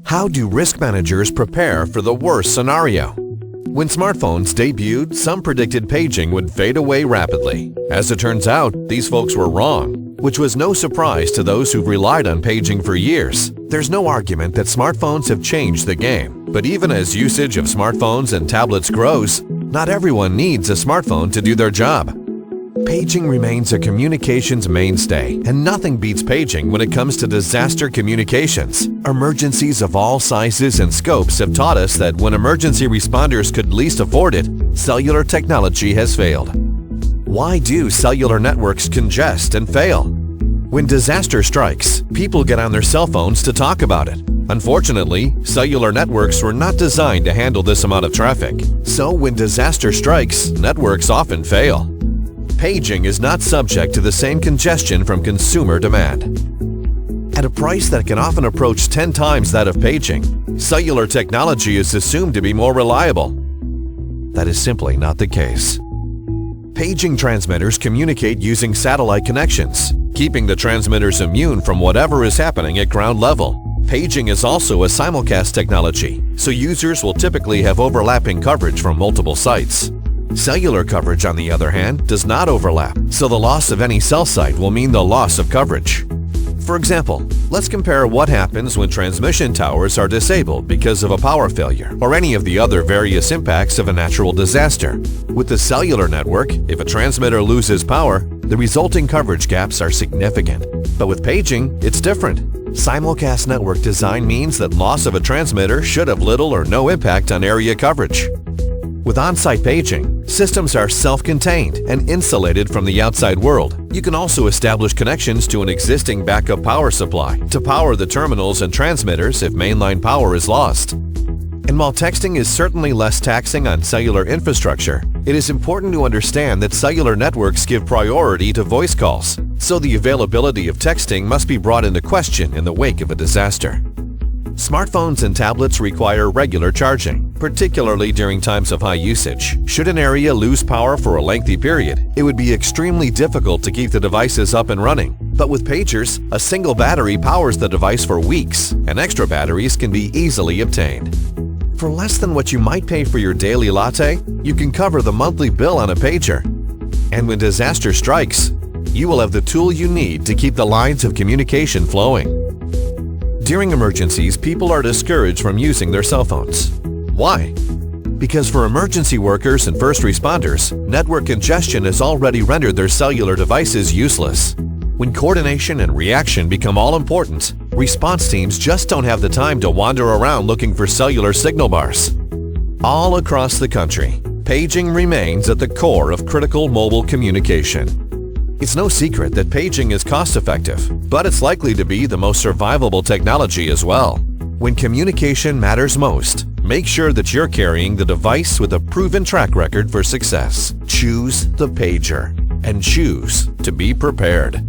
How do risk managers prepare for the worst scenario? When smartphones debuted, some predicted paging would fade away rapidly. As it turns out, these folks were wrong, which was no surprise to those who've relied on paging for years. There's no argument that smartphones have changed the game, but even as usage of smartphones and tablets grows, not everyone needs a smartphone to do their job. Paging remains a communications mainstay, and nothing beats paging when it comes to disaster communications. Emergencies of all sizes and scopes have taught us that when emergency responders could least afford it, cellular technology has failed. Why do cellular networks congest and fail? When disaster strikes, people get on their cell phones to talk about it. Unfortunately, cellular networks were not designed to handle this amount of traffic. So when disaster strikes, networks often fail. Paging is not subject to the same congestion from consumer demand. At a price that can often approach 10 times that of paging, cellular technology is assumed to be more reliable. That is simply not the case. Paging transmitters communicate using satellite connections, keeping the transmitters immune from whatever is happening at ground level. Paging is also a simulcast technology, so users will typically have overlapping coverage from multiple sites. Cellular coverage, on the other hand, does not overlap, so the loss of any cell site will mean the loss of coverage. For example, let's compare what happens when transmission towers are disabled because of a power failure or any of the other various impacts of a natural disaster. With the cellular network, if a transmitter loses power, the resulting coverage gaps are significant. But with paging, it's different. Simulcast network design means that loss of a transmitter should have little or no impact on area coverage. With on-site paging, systems are self-contained and insulated from the outside world. You can also establish connections to an existing backup power supply to power the terminals and transmitters if mainline power is lost. And while texting is certainly less taxing on cellular infrastructure, it is important to understand that cellular networks give priority to voice calls, so the availability of texting must be brought into question in the wake of a disaster. Smartphones and tablets require regular charging, particularly during times of high usage. Should an area lose power for a lengthy period, it would be extremely difficult to keep the devices up and running. But with pagers, a single battery powers the device for weeks, and extra batteries can be easily obtained. For less than what you might pay for your daily latte, you can cover the monthly bill on a pager. And when disaster strikes, you will have the tool you need to keep the lines of communication flowing. During emergencies, people are discouraged from using their cell phones. Why? Because for emergency workers and first responders, network congestion has already rendered their cellular devices useless. When coordination and reaction become all important, response teams just don't have the time to wander around looking for cellular signal bars. All across the country, paging remains at the core of critical mobile communication. It's no secret that paging is cost-effective, but it's likely to be the most survivable technology as well. When communication matters most, make sure that you're carrying the device with a proven track record for success. Choose the pager and choose to be prepared.